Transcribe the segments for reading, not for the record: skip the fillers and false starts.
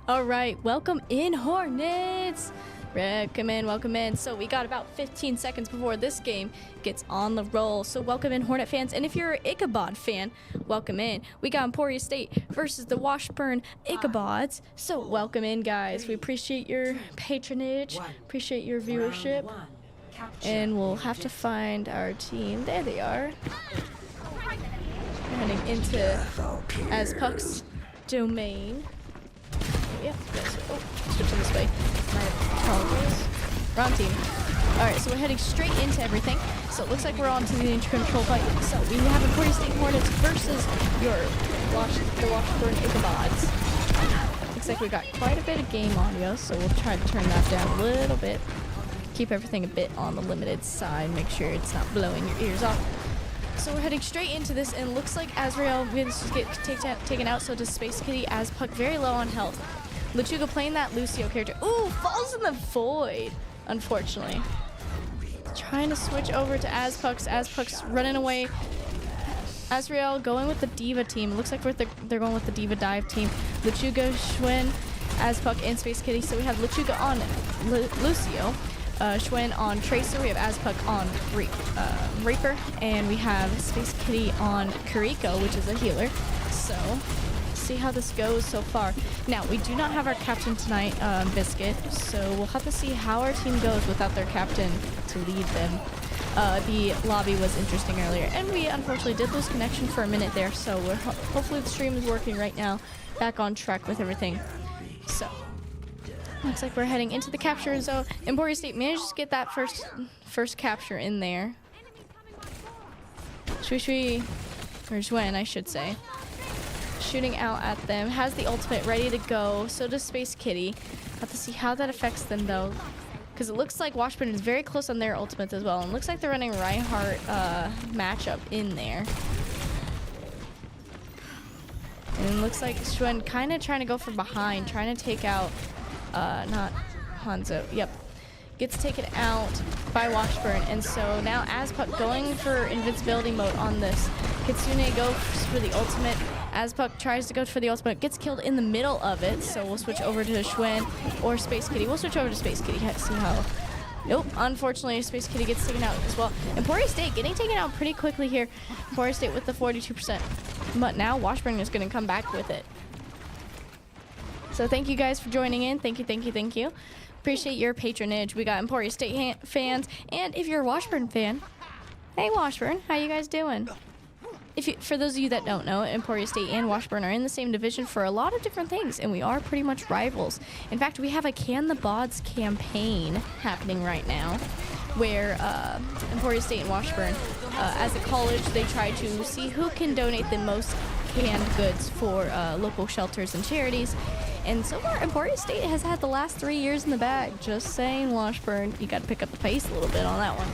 All right, welcome in, Hornets. Welcome in. So we got about 15 seconds before this game gets on the roll. So welcome in, Hornet fans. And if you're an Ichabod fan, welcome in. We got Emporia State versus the Washburn Ichabods. So welcome in, guys. We appreciate your patronage, appreciate your viewership. And we'll have to find our team. There they are. We're heading into Azpuck's domain. Yeah, switching this way. My apologies. Wrong team. Alright, so we're heading straight into everything. So it looks like we're on to the control fight. So we have Emporia State Hornets versus the Washburn Ichabods. Looks like we got quite a bit of game audio, so we'll try to turn that down a little bit. Keep everything a bit on the limited side. Make sure it's not blowing your ears off. So we're heading straight into this, and it looks like Azrael manages to get taken out, so does Space Kitty. Azpuck very low on health. Lechuga playing that Lucio character. Ooh, falls in the void, unfortunately. Trying to switch over to Azpuck's. Azpuck's running away. Azrael going with the Diva team. It looks like they're going with the Diva dive team. Lechuga, Schwinn, Azpuck, and Space Kitty. So we have Lechuga on Lucio. Schwinn on Tracer, we have Azpuck on Reaper, and we have Space Kitty on Kiriko, which is a healer. So, see how this goes so far. Now, we do not have our captain tonight, Biscuit, so we'll have to see how our team goes without their captain to lead them. The lobby was interesting earlier, and we unfortunately did lose connection for a minute there, so hopefully the stream is working right now, back on track with everything. So, looks like we're heading into the capture zone. Emporia State managed to get that first capture in there. Shui, or Zhuan, I should say. Shooting out at them. Has the ultimate ready to go. So does Space Kitty. Have to see how that affects them, though. Because it looks like Washburn is very close on their ultimates as well. And it looks like they're running Reinhardt matchup in there. And it looks like Zhuan kind of trying to go from behind. Trying to take out... not Hanzo. Yep. Gets taken out by Washburn, and so now Azpuck going for invincibility mode on this. Kitsune goes for the ultimate. Azpuck tries to go for the ultimate, gets killed in the middle of it, so we'll switch over to Schwinn or Space Kitty. We'll switch over to Space Kitty. See how... Nope, unfortunately, Space Kitty gets taken out as well. Emporia State getting taken out pretty quickly here. Emporia State with the 42%. But now Washburn is going to come back with it. So thank you guys for joining in. Thank you. Appreciate your patronage. We got Emporia State fans, and if you're a Washburn fan, hey Washburn, how you guys doing? For those of you that don't know, Emporia State and Washburn are in the same division for a lot of different things, and we are pretty much rivals. In fact, we have a Can the Bods campaign happening right now, where Emporia State and Washburn, as a college, they try to see who can donate the most canned goods for local shelters and charities. And so far, Emporia State has had the last 3 years in the bag. Just saying, Washburn, you got to pick up the pace a little bit on that one.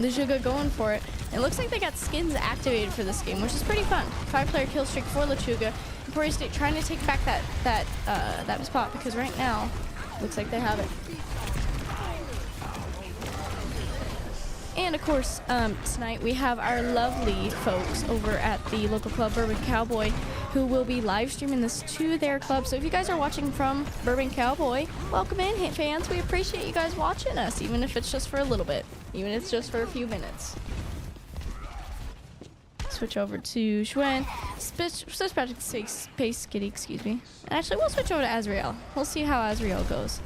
Lechuga going for it. It looks like they got skins activated for this game, which is pretty fun. 5-player kill streak for Lechuga. Emporia State trying to take back that spot, because right now, looks like they have it. And of course, tonight we have our lovely folks over at the local club, Bourbon Cowboy, who will be live streaming this to their club. So if you guys are watching from Bourbon Cowboy, welcome in, fans. We appreciate you guys watching us, even if it's just for a little bit, even if it's just for a few minutes. Switch over to Schwinn. Switch back to Space Kitty, excuse me. Actually, we'll switch over to Azrael. We'll see how Azrael goes.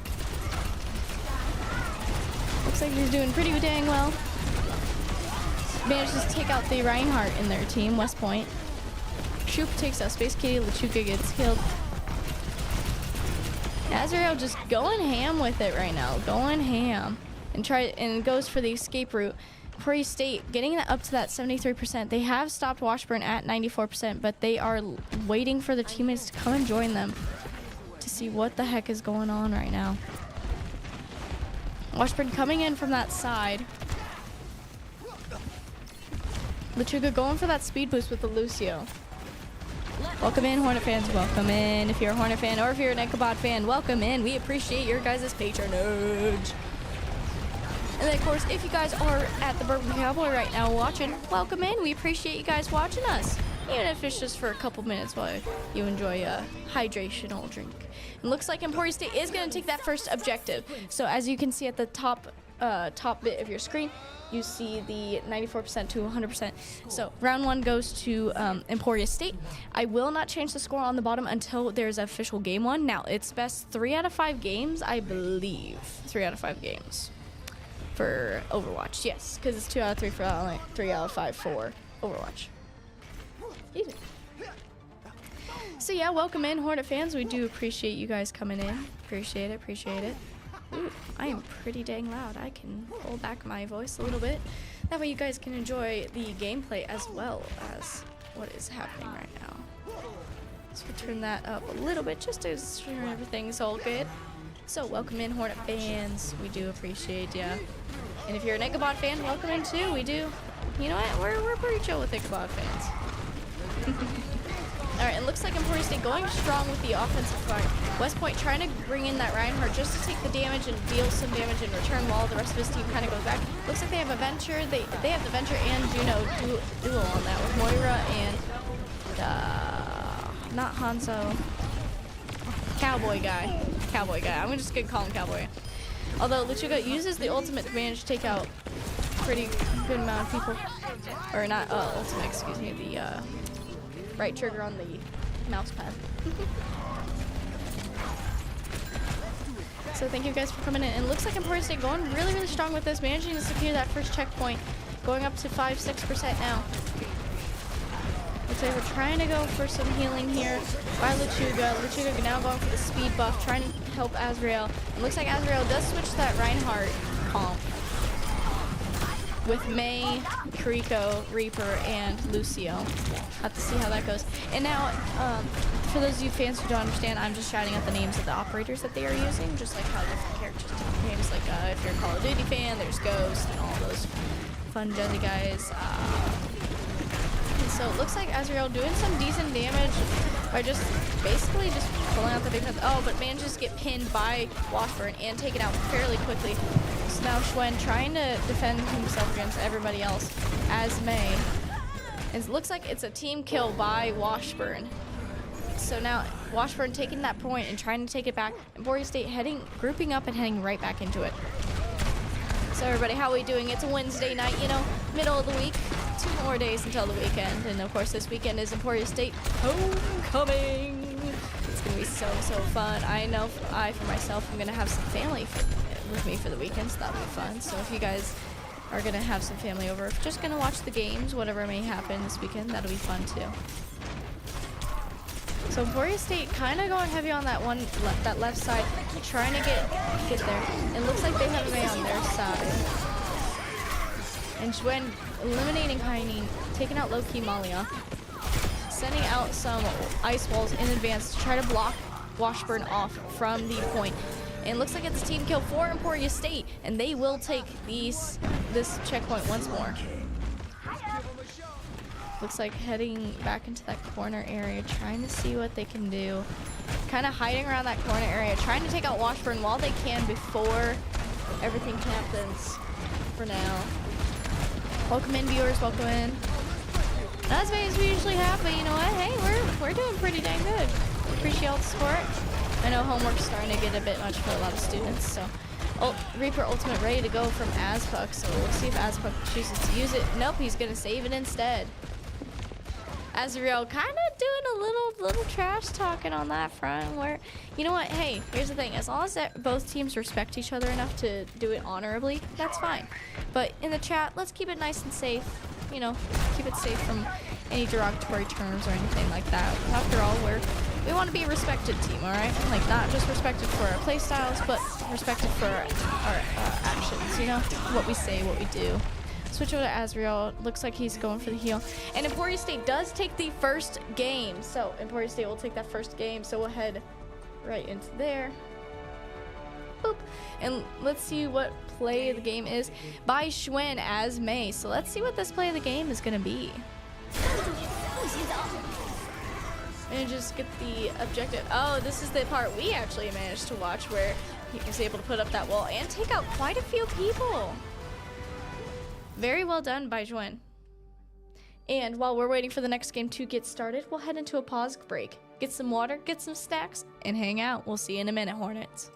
Looks like he's doing pretty dang well. Manages to take out the Reinhardt in their team, West Point. Shoop takes out Space Kitty, Lechuga gets killed. Azrael just going ham with it right now, going ham. And goes for the escape route. Emporia State getting that up to that 73%. They have stopped Washburn at 94%, but they are waiting for their teammates to come and join them to see what the heck is going on right now. Washburn coming in from that side. Lechuga going for that speed boost with the Lucio. Welcome in, Hornet fans. Welcome in. If you're a Hornet fan or if you're an Ichabod fan, welcome in. We appreciate your guys' patronage. And then, of course, if you guys are at the Bourbon Cowboy right now watching, welcome in. We appreciate you guys watching us. even if it's just for a couple minutes while you enjoy a hydrational drink. It looks like Emporia State is going to take that first objective. So as you can see at the top bit of your screen, you see the 94% to 100%. So round 1 goes to Emporia State. I will not change the score on the bottom until there's official game 1. Now, it's best 3 out of 5 games, I believe. 3 out of 5 games for Overwatch. Yes, because it's 2 out of 3 for Valorant, 3 out of 5 for Overwatch. Easy. So yeah, welcome in, Hornet fans. We do appreciate you guys coming in. Appreciate it. Ooh, I am pretty dang loud. I can pull back my voice a little bit. That way you guys can enjoy the gameplay as well as what is happening right now. So we'll turn that up a little bit just to ensure everything's all good. So welcome in, Hornet fans. We do appreciate ya. And if you're an Ichabod fan, welcome in too. We do. You know what? We're pretty chill with Ichabod fans. Alright, it looks like Emporia State going strong with the offensive fire. West Point trying to bring in that Reinhardt just to take the damage and deal some damage in return while the rest of his team kind of goes back. Looks like they have a Venture. They have the Venture and Juno duo on that with Moira and not Hanzo. Cowboy guy. I'm just gonna call him Cowboy. Although Luchuga uses the ultimate to manage to take out a pretty good amount of people. Or not ultimate, excuse me, the right trigger on the mouse pad. So thank you guys for coming in. And it looks like Emporia State going really, really strong with this, managing to secure that first checkpoint, going up to 5-6% now. Looks like we're trying to go for some healing here by Luchuga. Luchuga now going for the speed buff, trying to help Azrael. It looks like Azrael does switch that Reinhardt comp with May, Kiriko, Reaper, and Lucio. Have to see how that goes. And now, for those of you fans who don't understand, I'm just shouting out the names of the operators that they are using, just like how different characters have names. Like if you're a Call of Duty fan, there's Ghost and all those fun jelly guys. And so it looks like Azrael doing some decent damage by just basically just pulling out the defense. Oh, but manages to get pinned by Washburn and taken out fairly quickly. So now Schwen trying to defend himself against everybody else as May. And it looks like it's a team kill by Washburn. So now Washburn taking that point and trying to take it back. Emporia State grouping up and heading right back into it. So everybody, how are we doing? It's a Wednesday night, you know, middle of the week. 2 more days until the weekend. And of course this weekend is Emporia State Homecoming. It's gonna be so fun. I know for myself, I'm gonna have some family with me for the weekend, so that'll be fun. So if you guys are gonna have some family over, if just gonna watch the games, whatever may happen this weekend, that'll be fun too. So Emporia State kind of going heavy on that that left side, trying to get there. It looks like they have a May on their side. And Schwen eliminating Heinine, taking out low-key Malia, sending out some ice walls in advance to try to block Washburn off from the point. And it looks like it's a team kill for Emporia State, and they will take this checkpoint once more. Looks like heading back into that corner area, trying to see what they can do. Kind of hiding around that corner area, trying to take out Washburn while they can before everything happens for now. Welcome in, viewers, welcome in. Not as many as we usually have, but you know what? Hey, we're doing pretty dang good. Appreciate all the support. I know homework's starting to get a bit much for a lot of students, so Reaper ultimate ready to go from Azpuck, so we'll see if Azpuck chooses to use it. Nope, he's gonna save it instead. Azrael kind of doing a little trash talking on that front, where, you know what, hey, here's the thing, as long as both teams respect each other enough to do it honorably, that's fine. But in the chat, let's keep it nice and safe, you know, keep it safe from any derogatory terms or anything like that. After all, we want to be a respected team, all right? Like, not just respected for our play styles, but respected for our actions, you know? What we say, what we do. Switch over to Azrael. Looks like he's going for the heal. And Emporia State does take the first game. So Emporia State will take that first game. So we'll head right into there. Boop. And let's see what play of the game is by Schwen as May. So let's see what this play of the game is going to be. And just get the objective. Oh, this is the part we actually managed to watch, where he was able to put up that wall and take out quite a few people. Very well done by Juan. And while we're waiting for the next game to get started, we'll head into a pause break. Get some water, get some snacks, and hang out. We'll see you in a minute, Hornets.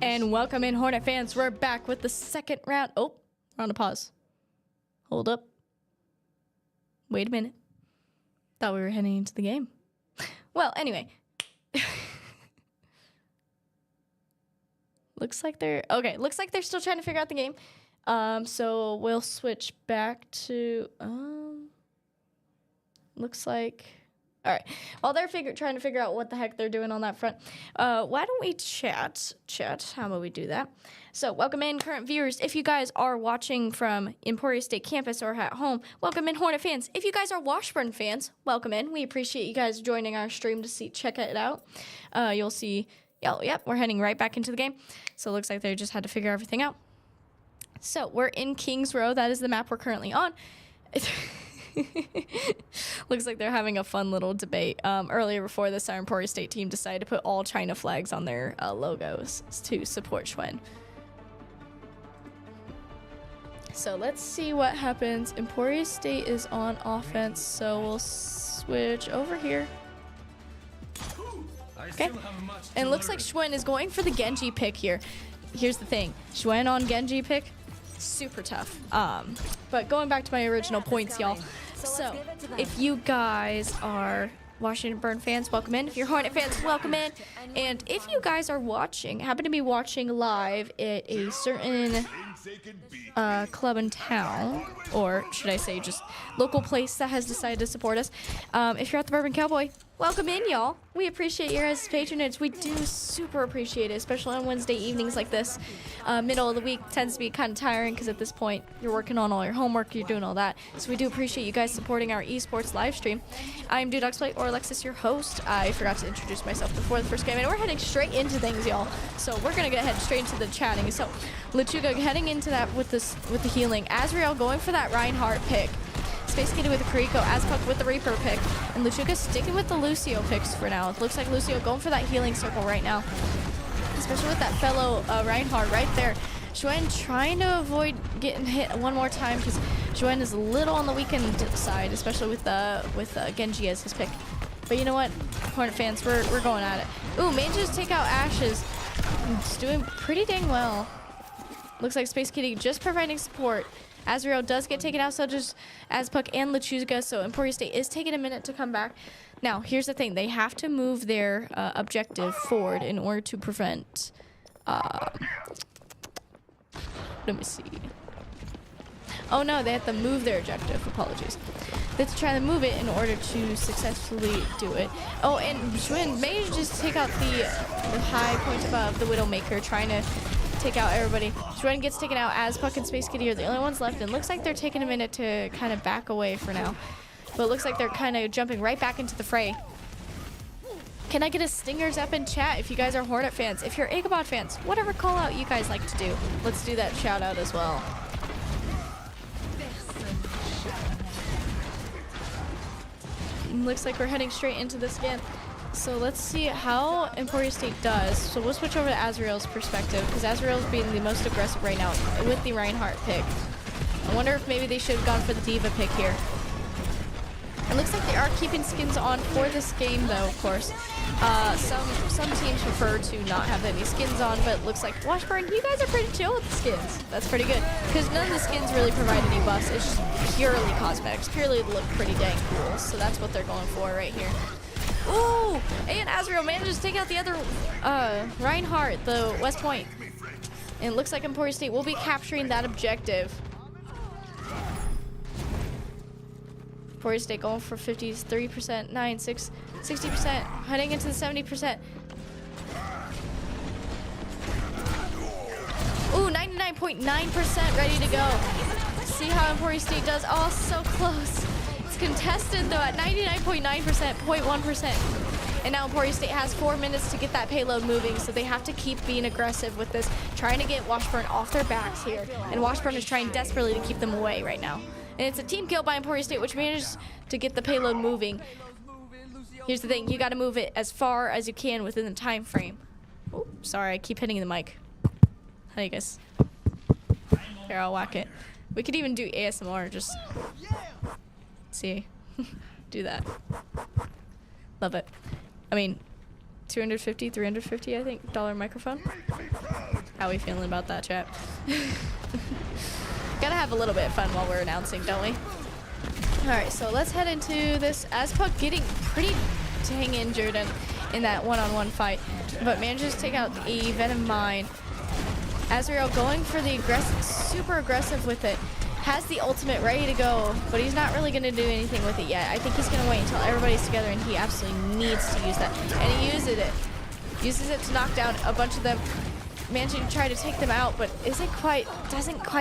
And welcome in, Hornet fans. We're back with the second round. Oh, we're on a pause. Hold up. Wait a minute. Thought we were heading into the game. Well, anyway. Looks like they're still trying to figure out the game. So we'll switch back to looks like, all right. While they're trying to figure out what the heck they're doing on that front, why don't we chat? How about we do that? So welcome in, current viewers. If you guys are watching from Emporia State campus or at home, welcome in, Hornet fans. If you guys are Washburn fans, welcome in. We appreciate you guys joining our stream to check it out. You'll see, yep, we're heading right back into the game. So it looks like they just had to figure everything out. So we're in Kings Row. That is the map we're currently on. Looks like they're having a fun little debate. Earlier before this, our Emporia State team decided to put all China flags on their logos to support Schwen. So let's see what happens. Emporia State is on offense, so we'll switch over here. Okay, and it looks like Schwen is going for the Genji pick here. Here's the thing, Schwen on Genji pick, super tough. But going back to my original points, y'all. So if you guys are Washburn fans, welcome in. If you're Hornet fans, welcome in. And if you guys are happen to be watching live at a certain club in town, or should I say just local place that has decided to support us, if you're at the Bourbon Cowboy, Welcome in, y'all. We appreciate your guys' patronage. We do super appreciate it, especially on Wednesday evenings like this. Middle of the week tends to be kind of tiring because at this point you're working on all your homework, you're doing all that. So we do appreciate you guys supporting our esports live stream. I'm Dudoxplay or Alexis, your host. I forgot to introduce myself before the first game, and we're heading straight into things, y'all. So we're gonna get straight into the chatting. So Lechuga heading into that with the healing. Azrael going for that Reinhardt pick. Space Kitty with the Kariko, Azpuck with the Reaper pick, and Luchuga sticking with the Lucio picks for now. It looks like Lucio going for that healing circle right now, especially with that fellow Reinhardt right there. Joanne trying to avoid getting hit one more time because Joanne is a little on the weakened side, especially with Genji as his pick. But you know what, Hornet fans, we're going at it. Ooh, manages to take out Ashes. It's doing pretty dang well. Looks like Space Kitty just providing support. Azrael does get taken out, so does Azpuck and Lechuga, so Emporia State is taking a minute to come back. Now, here's the thing. They have to move their objective forward in order to prevent... let me see. Oh, no, they have to move their objective. Apologies. They have to try to move it in order to successfully do it. Oh, and Schwinn manages to take out the high point above the Widowmaker, trying to take out everybody. Schwinn gets taken out. Azpuck and Space Kitty are the only ones left, and looks like they're taking a minute to kind of back away for now. But it looks like they're kind of jumping right back into the fray. Can I get a Stingers up in chat if you guys are Hornet fans? If you're Ichabod fans, whatever call out you guys like to do, let's do that shout out as well. Looks like we're heading straight into this game. So let's see how Emporia State does. So we'll switch over to Azrael's perspective, because Azrael's being the most aggressive right now with the Reinhardt pick. I wonder if maybe they should have gone for the Diva pick here. It looks like they are keeping skins on for this game, though, of course. Some teams prefer to not have any skins on, but it looks like Washburn, you guys are pretty chill with the skins. That's pretty good, because none of the skins really provide any buffs. It's just purely cosmetics, purely look pretty dang cool. So that's what they're going for right here. Ooh, and Azrael manages to take out the other Reinhardt, the West Point. And it looks like Emporia State will be capturing that objective. Emporia State going for 53%, 9, 60%, heading into the 70%. Ooh, 99.9% ready to go. See how Emporia State does. Oh, so close. It's contested though at 99.9%, 0.1%. And now Emporia State has 4 minutes to get that payload moving, so they have to keep being aggressive with this, trying to get Washburn off their backs here. And Washburn is trying desperately to keep them away right now. And it's a team kill by Emporia State, which manages to get the payload moving. Here's the thing, you gotta move it as far as you can within the time frame. Oh, sorry, I keep hitting the mic. How you guys? Here, I'll whack it. We could even do ASMR, just see. Do that. Love it. I mean, 250, 350, I think, dollar microphone. How we feeling about that, chat? Gotta have a little bit of fun while we're announcing, don't we? Alright, so let's head into this. Azpuck getting pretty dang injured in that one-on-one fight, but manages to take out the Venom Mine. Azrael going for the super aggressive with it. Has the ultimate ready to go, but he's not really going to do anything with it yet. I think he's going to wait until everybody's together, and he absolutely needs to use that. And he uses it. Uses it to knock down a bunch of them. Managing to try to take them out, but doesn't quite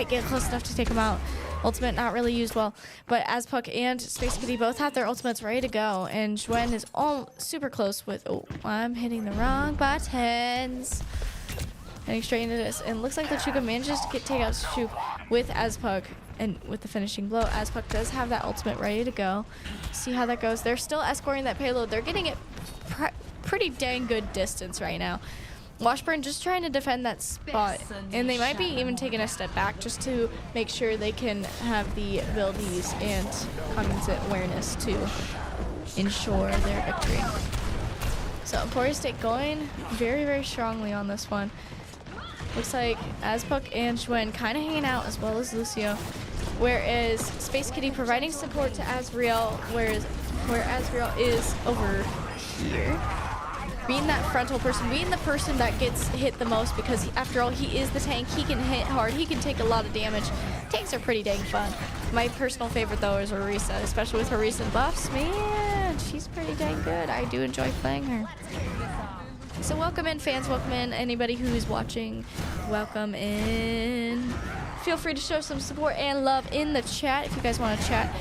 get close enough to take them out. Ultimate not really used well, but Azpuck and Space Kitty both have their ultimates ready to go, and Xuen is all super close with. Oh, I'm hitting the wrong buttons. Heading straight into this, and looks like the Chuka manages to take out Shoop with Azpuck, and with the finishing blow, Azpuck does have that ultimate ready to go. See how that goes. They're still escorting that payload. They're getting it pretty dang good distance right now. Washburn just trying to defend that spot, and they might be even taking a step back just to make sure they can have the abilities and cognizant awareness to ensure their victory. So Emporia State going very, very strongly on this one. Looks like Azpuck and Xuen kind of hanging out as well as Lucio, whereas Space Kitty providing support to Azrael, where Azrael is over here. Being that frontal person, being the person that gets hit the most, because after all, he is the tank. He can hit hard. He can take a lot of damage. Tanks are pretty dang fun. My personal favorite, though, is Orisa, especially with her recent buffs. Man, she's pretty dang good. I do enjoy playing her. So welcome in, fans. Welcome in. Anybody who's watching, welcome in. Feel free to show some support and love in the chat if you guys want to chat.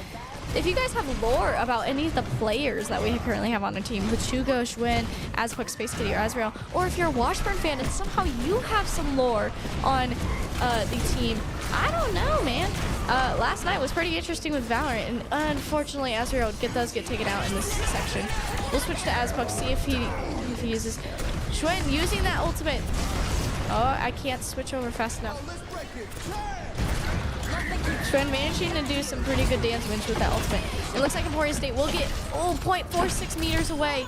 If you guys have lore about any of the players that we currently have on our team, Lechuga, Schwinn, Azpuck, Space Kitty, or Azrael, or if you're a Washburn fan and somehow you have some lore on the team, I don't know, man. Last night was pretty interesting with Valorant, and unfortunately, Azrael does get taken out in this section. We'll switch to Azpuck, see if he uses Schwinn using that ultimate. Oh, I can't switch over fast enough. Schwinn managing to do some pretty good damage with that ultimate. It looks like Emporia State will get 0.46 meters away.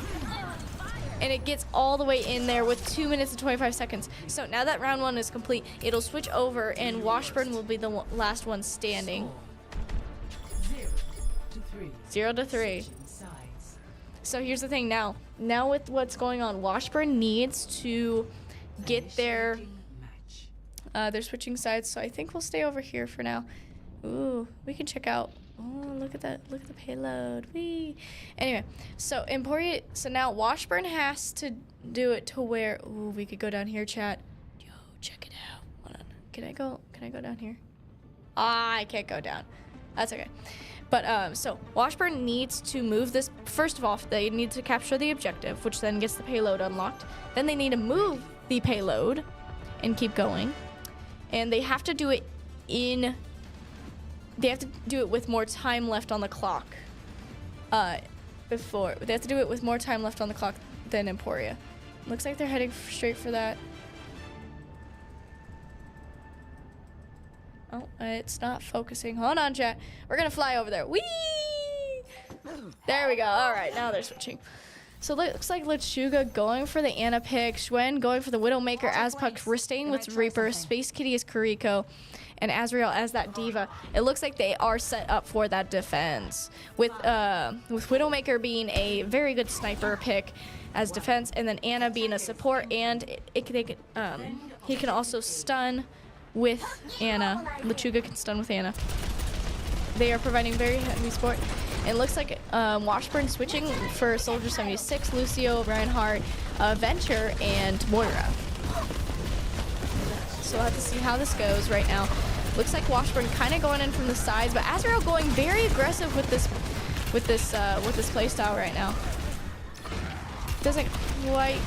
And it gets all the way in there with 2 minutes and 25 seconds. So now that round 1 is complete, it'll switch over and Washburn will be the last one standing. 0 to 3. So here's the thing now. Now with what's going on, Washburn needs to get their... they're switching sides, so I think we'll stay over here for now. Ooh, we can check out. Oh, look at that! Look at the payload. Whee! Anyway, so Emporia. So now Washburn has to do it to where. Ooh, we could go down here, chat. Yo, check it out. Hold on. Can I go? Can I go down here? Ah, I can't go down. That's okay. But so Washburn needs to move this. First of all, they need to capture the objective, which then gets the payload unlocked. Then they need to move the payload and keep going. And they have to do it in... They have to do it with more time left on the clock. They have to do it with more time left on the clock than Emporia. Looks like they're heading straight for that. Oh, it's not focusing. Hold on, chat. We're gonna fly over there. Whee! There we go. All right, now they're switching. So it looks like Lechuga going for the Ana pick, Schwinn going for the Widowmaker, Azpuck staying with Reaper, Space Kitty is Kuriko, and Azrael as that diva. It looks like they are set up for that defense, with Widowmaker being a very good sniper pick as defense, and then Ana being a support, and he can also stun with Ana. Lechuga can stun with Ana. They are providing very heavy support. It looks like Washburn switching for Soldier 76, Lucio, Reinhardt, Venture, and Moira. So we'll have to see how this goes right now. Looks like Washburn kind of going in from the sides, but Azrael going very aggressive with this playstyle right now. Doesn't quite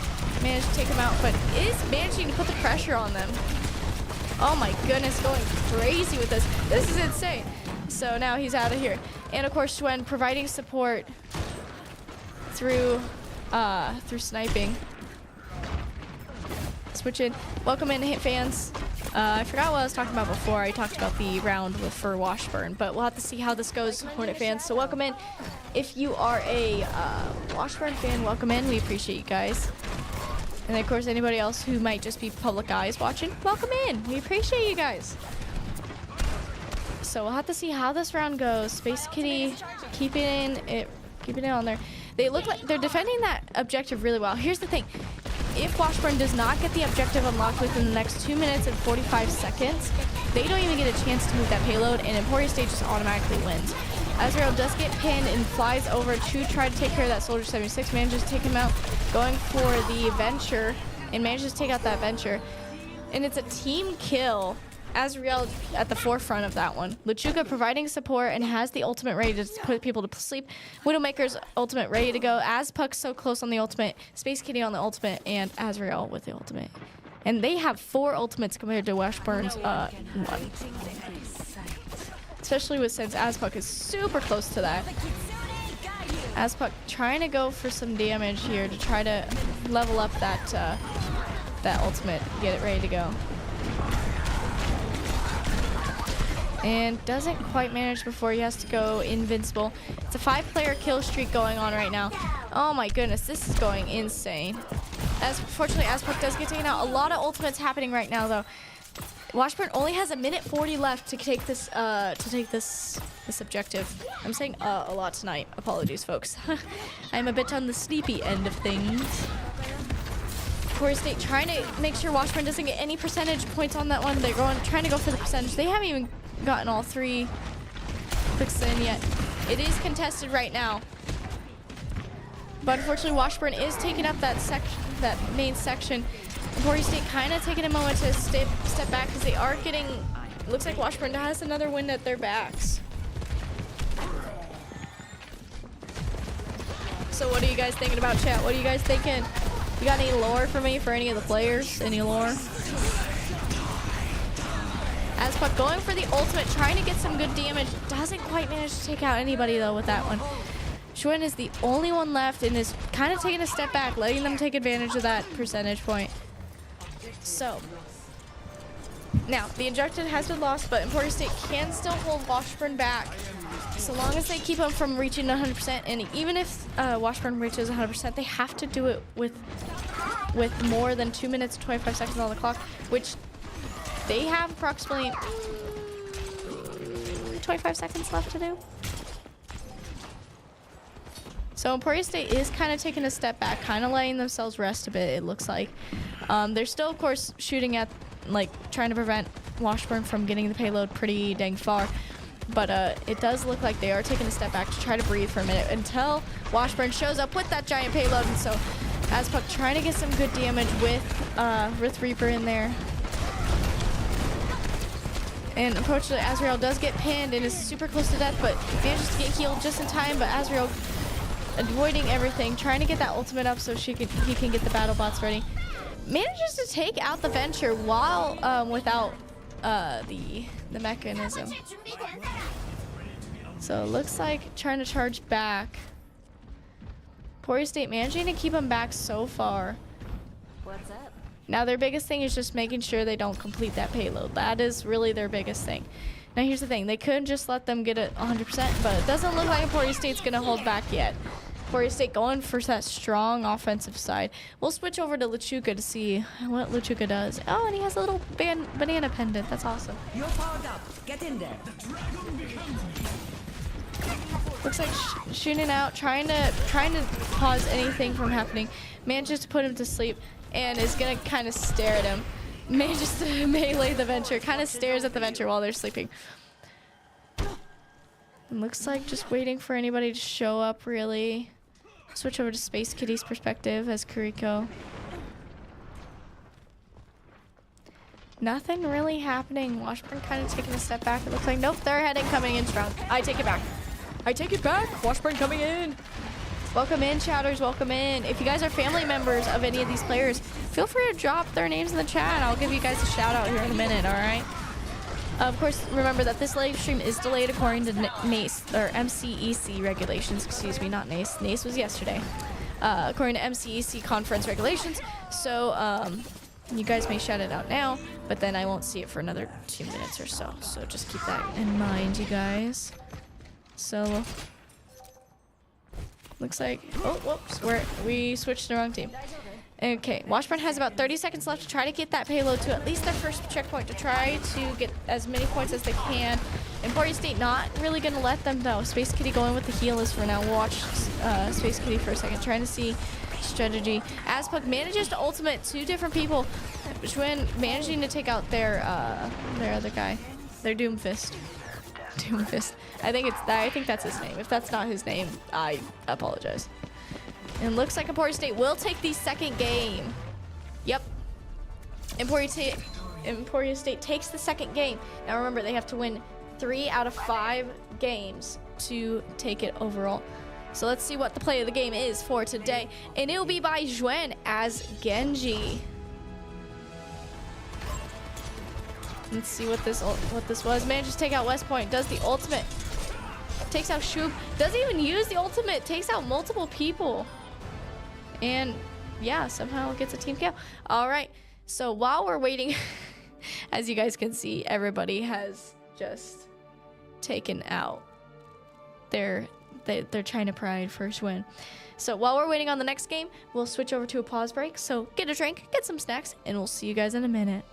manage to take him out, but is managing to put the pressure on them. Oh my goodness, going crazy with this. This is insane. So now he's out of here. And of course, Schwinn providing support through sniping. Switch in. Welcome in, fans. I forgot what I was talking about before. I talked about the round for Washburn, but we'll have to see how this goes, Hornet fans. So welcome in. If you are a Washburn fan, welcome in. We appreciate you guys. And of course, anybody else who might just be public eyes watching, welcome in. We appreciate you guys. So we'll have to see how this round goes. Space Kitty keeping it on there. They look like they're defending that objective really well. Here's the thing. If Washburn does not get the objective unlocked within the next 2 minutes and 45 seconds, they don't even get a chance to move that payload, and Emporia State just automatically wins. Azrael does get pinned and flies over to try to take care of that Soldier 76, manages to take him out, going for the Venture, and manages to take out that Venture. And it's a team kill. Azrael at the forefront of that one. Lechuga providing support and has the ultimate ready to put people to sleep. Widowmaker's ultimate ready to go. Azpuck's so close on the ultimate. Space Kitty on the ultimate, and Azrael with the ultimate. And they have 4 ultimates compared to Washburn's 1. Especially since Azpuck is super close to that. Azpuck trying to go for some damage here to try to level up that ultimate, get it ready to go. And doesn't quite manage before he has to go invincible. It's a 5-player kill streak going on right now. Oh my goodness, this is going insane. Fortunately, Azpuck does get taken out. A lot of ultimates happening right now, though. Washburn only has 1:40 left to take this objective. I'm saying a lot tonight. Apologies, folks. I'm a bit on the sleepy end of things. Emporia State trying to make sure Washburn doesn't get any percentage points on that one. They're trying to go for the percentage. They haven't even gotten all 3 clicks in yet. It is contested right now. But unfortunately, Washburn is taking up that main section. Emporia State kind of taking a moment to step back because they are getting. Looks like Washburn has another win at their backs. So what are you guys thinking about, chat? What are you guys thinking? You got any lore for me for any of the players? Any lore? Aspuck going for the ultimate, trying to get some good damage. Doesn't quite manage to take out anybody though with that one. Schwinn is the only one left and is kind of taking a step back, letting them take advantage of that percentage point. So, now, the injected has been lost, but Emporia State can still hold Washburn back so long as they keep them from reaching 100%. And even if Washburn reaches 100%, they have to do it with more than 2 minutes and 25 seconds on the clock, which they have approximately 25 seconds left to do. So Emporia State is kind of taking a step back, kind of letting themselves rest a bit, it looks like. They're still, of course, shooting at, like, trying to prevent Washburn from getting the payload pretty dang far. But it does look like they are taking a step back to try to breathe for a minute until Washburn shows up with that giant payload. And so Aspuck trying to get some good damage with Reaper in there. And unfortunately, Azrael does get pinned and is super close to death, but manages to get healed just in time. But Azrael avoiding everything, trying to get that ultimate up so he can get the battle bots ready. Manages to take out the Venture while without the mechanism. So it looks like trying to charge back. Emporia State managing to keep them back so far. What's up? Now their biggest thing is just making sure they don't complete that payload. That is really their biggest thing. Now here's the thing, they could just let them get it 100%, but it doesn't look like Emporia State's gonna hold back yet. Emporia State going for that strong offensive side. We'll switch over to LeChuka to see what LeChuka does. Oh, and he has a little banana pendant. That's awesome. You're powered up. Get in there. Looks like shooting out, trying to pause anything from happening. Manages to put him to sleep and is gonna kind of stare at him. Manages to melee the Venture. Kind of stares at the Venture while they're sleeping. And looks like just waiting for anybody to show up, really. Switch over to Space Kitty's perspective as Kuriko. Nothing really happening. Washburn kind of taking a step back. It looks like, nope, they're heading coming in strong. I take it back. I take it back. Washburn coming in. Welcome in, chatters. Welcome in. If you guys are family members of any of these players, feel free to drop their names in the chat. I'll give you guys a shout out here in a minute, all right? Of course, remember that this live stream is delayed according to NACE, or MCEC regulations, excuse me, not NACE. NACE was yesterday. According to MCEC Conference regulations. So, you guys may shout it out now, but then I won't see it for another 2 minutes or so. So just keep that in mind, you guys. So, looks like, oh, whoops, we switched to the wrong team. Okay, Washburn has about 30 seconds left to try to get that payload to at least their first checkpoint to try to get as many points as they can. Emporia State not really going to let them though. Space Kitty going with the heal is for now. We'll watch Space Kitty for a second, trying to see strategy. Aspuck manages to ultimate two different people. Schwinn managing to take out their other guy, their Doomfist. Doomfist. I think that's his name. If that's not his name, I apologize. And looks like Emporia State will take the second game. Yep. Emporia State takes the second game. Now remember, they have to win 3 out of 5 games to take it overall. So let's see what the play of the game is for today. And it will be by Zhuan as Genji. Let's see what this was. Manages to take out West Point. Does the ultimate. Takes out Shub. Doesn't even use the ultimate. Takes out multiple people. And yeah, somehow gets a team kill. All right. So while we're waiting, as you guys can see, everybody has just taken out they're trying to pride first win. So while we're waiting on the next game, we'll switch over to a pause break. So get a drink, get some snacks, and we'll see you guys in a minute.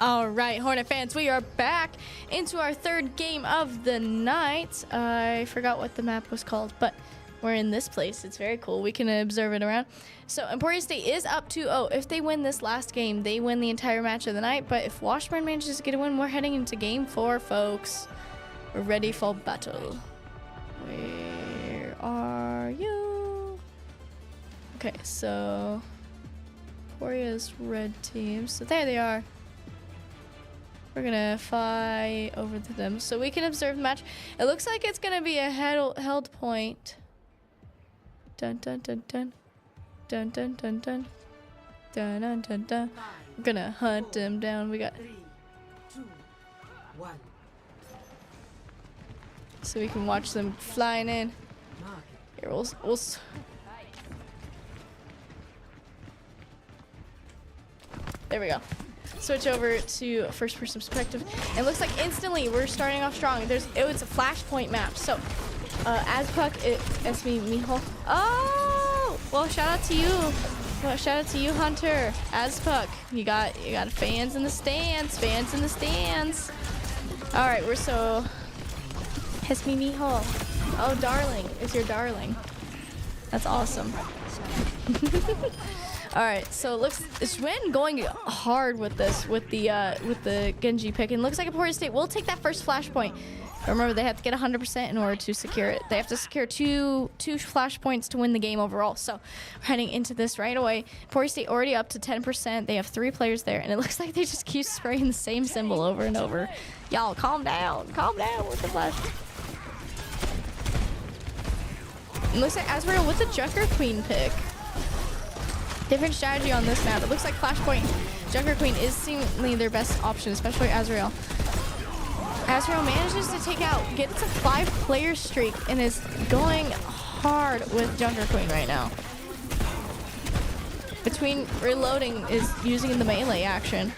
All right, Hornet fans, we are back into our third game of the night. I forgot what the map was called, but we're in this place. It's very cool. We can observe it around. So Emporia State is up 2-0. If they win this last game, they win the entire match of the night. But if Washburn manages to get a win, we're heading into game 4, folks. We're ready for battle. Where are you? Okay, so Emporia's red team. So there they are. We're gonna fly over to them so we can observe the match. It looks like it's gonna be a held point. Dun dun dun dun. Dun dun dun dun. Dun dun dun dun. We're gonna hunt them down. We got 3, 2, 1. so we can watch them flying in. Here, we'll there we go. Switch over to first person perspective. It looks like instantly we're starting off strong. It was a flashpoint map. So Azpuck, it's me, Mijo. Oh, well, shout out to you. Well, shout out to you, Hunter. Azpuck, you got fans in the stands. Fans in the stands. All right, we're so. It's me, Mijo. Oh, darling, it's your darling. That's awesome. All right, so it looks Swen going hard with this with the Genji pick, and looks like Emporia State will take that first flashpoint. Remember, they have to get 100% in order to secure it. They have to secure two flashpoints to win the game overall. So we're heading into this right away. Emporia State already up to 10%. They have 3 players there, and it looks like they just keep spraying the same symbol over and over. Y'all, calm down with the flash. It looks like Azrael with the Junker Queen pick. Different strategy on this map. It looks like Flashpoint Junker Queen is seemingly their best option, especially Azrael. Azrael manages to gets a 5-player streak and is going hard with Junker Queen right now. Between reloading is using the melee action.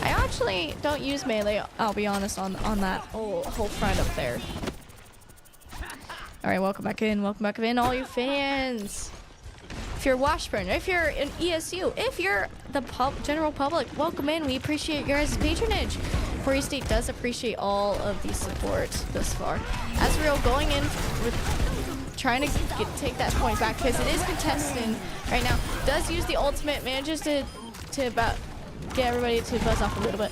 I actually don't use melee, I'll be honest, on that whole front up there. All right, welcome back in, all you fans. If you're Washburn, if you're an ESU, if you're the general public, welcome in. We appreciate your guys' patronage. Emporia State does appreciate all of the support thus far. Azrael going in with trying to take that point back because it is contested right now. Does use the ultimate, manages to about get everybody to buzz off a little bit.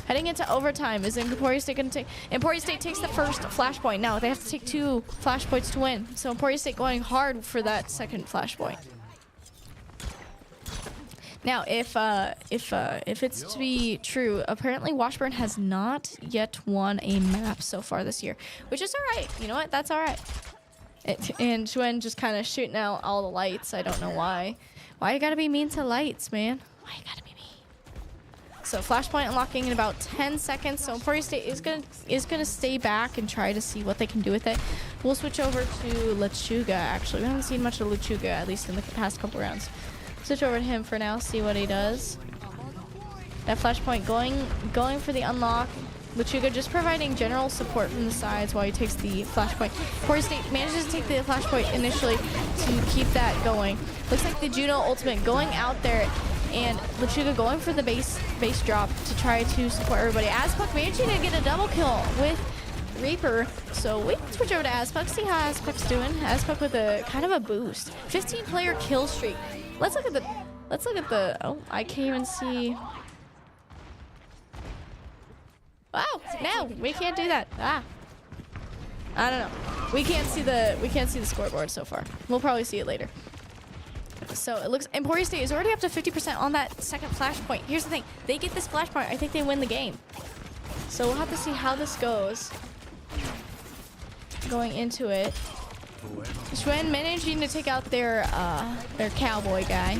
Heading into overtime, is Emporia State going to take? Emporia State takes the first flashpoint. Now they have to take 2 flashpoints to win. So Emporia State going hard for that second flashpoint. Now, if it's to be true, apparently Washburn has not yet won a map so far this year, which is all right. You know what? That's all right. And Shuen just kind of shooting out all the lights. I don't know why. Why you gotta be mean to lights, man? Why you gotta be mean? So flashpoint unlocking in about 10 seconds. So Emporia State is gonna stay back and try to see what they can do with it. We'll switch over to Lechuga. Actually, we haven't seen much of Lechuga, at least in the past couple rounds. Switch over to him for now, see what he does. That flashpoint going for the unlock. Lechuga just providing general support from the sides while he takes the flashpoint. Emporia State manages to take the flashpoint initially to keep that going. Looks like the Juno ultimate going out there, and Lechuga going for the base drop to try to support everybody. Azpuck managing to get a double kill with Reaper. So we can switch over to Azpuck, see how Azpuck's doing. Azpuck with a kind of a boost. 15-player kill streak. Let's look at the oh, I can't even see. Wow, no, we can't do that. Ah. I don't know. We can't see the scoreboard so far. We'll probably see it later. So it looks Emporia State is already up to 50% on that second flashpoint. Here's the thing. They get this flashpoint, I think they win the game. So we'll have to see how this goes. Going into it. Shuen managing to take out their cowboy guy,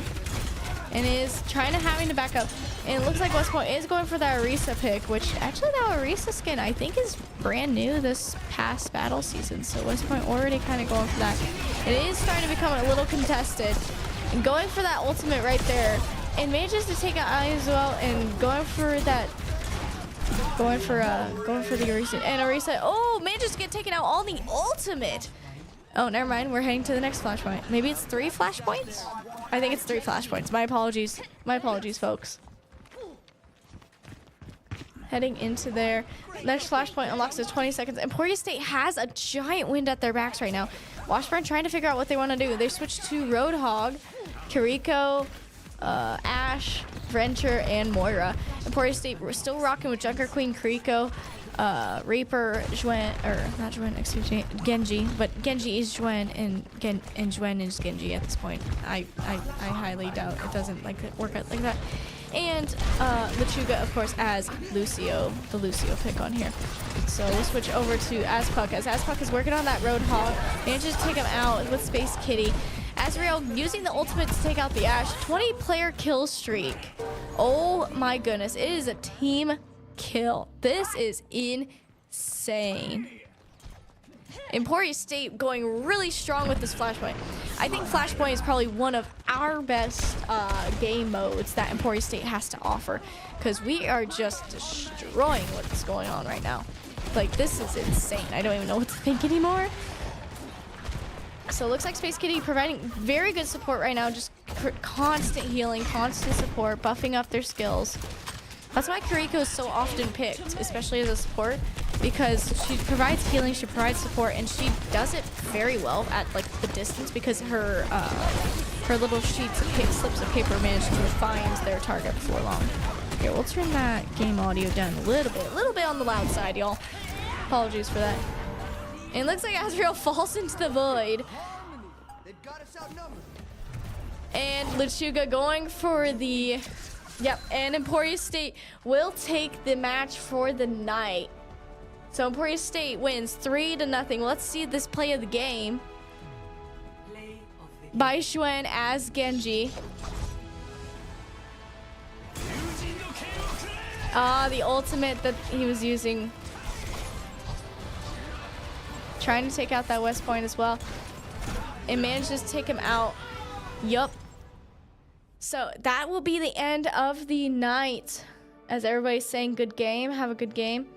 and is having to back up. And it looks like West Point is going for that Orisa pick, which actually that Orisa skin I think is brand new this past battle season. So West Point already kind of going for that. It is starting to become a little contested, and going for that ultimate right there, and manages to take out I as well, and going for that. Going for the Orisa, and Orisa manages to get taken out on the ultimate. Oh, never mind. We're heading to the next flashpoint. Maybe it's 3 flashpoints? I think it's 3 flashpoints. My apologies. My apologies, folks. heading into their next flashpoint unlocks in 20 seconds. Emporia State has a giant wind at their backs right now. Washburn trying to figure out what they want to do. They switched to Roadhog, Kiriko, Ash, Venture, and Moira. Emporia State, we're still rocking with Junker Queen, Kiriko, Reaper, Juen, or not Juen, excuse me, Genji, but Genji is Juen and Juen is Genji at this point. I highly doubt it doesn't work out like that. And Lechuga, of course, as Lucio, the Lucio pick on here. So we'll switch over to Azpuck, as Azpuck is working on that Roadhog. Manages to take him out with Space Kitty. Azrael using the ultimate to take out the Ash. 20-player kill streak. Oh my goodness, it is a team kill. This is insane. Emporia State going really strong with this Flashpoint. I think Flashpoint is probably one of our best game modes that Emporia State has to offer, because we are just destroying what's going on right now. Like, this is insane. I don't even know what to think anymore. So it looks like Space Kitty providing very good support right now, just constant healing, constant support, buffing up their skills. That's why Kiriko is so often picked, especially as a support, because she provides healing, she provides support, and she does it very well at like the distance, because her little slips of paper manage to find their target before long. Here, we'll turn that game audio down a little bit on the loud side, y'all. Apologies for that. And it looks like Azrael falls into the void. And Lechuga going for the... Yep, and Emporia State will take the match for the night. So Emporia State wins 3-0. Let's see this play of the game. By Xuen as Genji. The ultimate that he was using. Trying to take out that West Point as well. And manages to take him out. Yup. So that will be the end of the night. As everybody's saying, good game. Have a good game.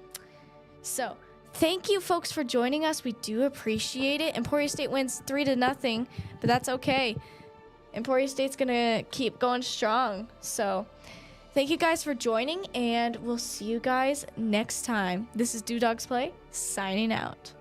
So thank you folks for joining us. We do appreciate it. Emporia State wins 3-0, but that's okay. Emporia State's gonna keep going strong. So thank you guys for joining, and we'll see you guys next time. This is Dogs Play, signing out.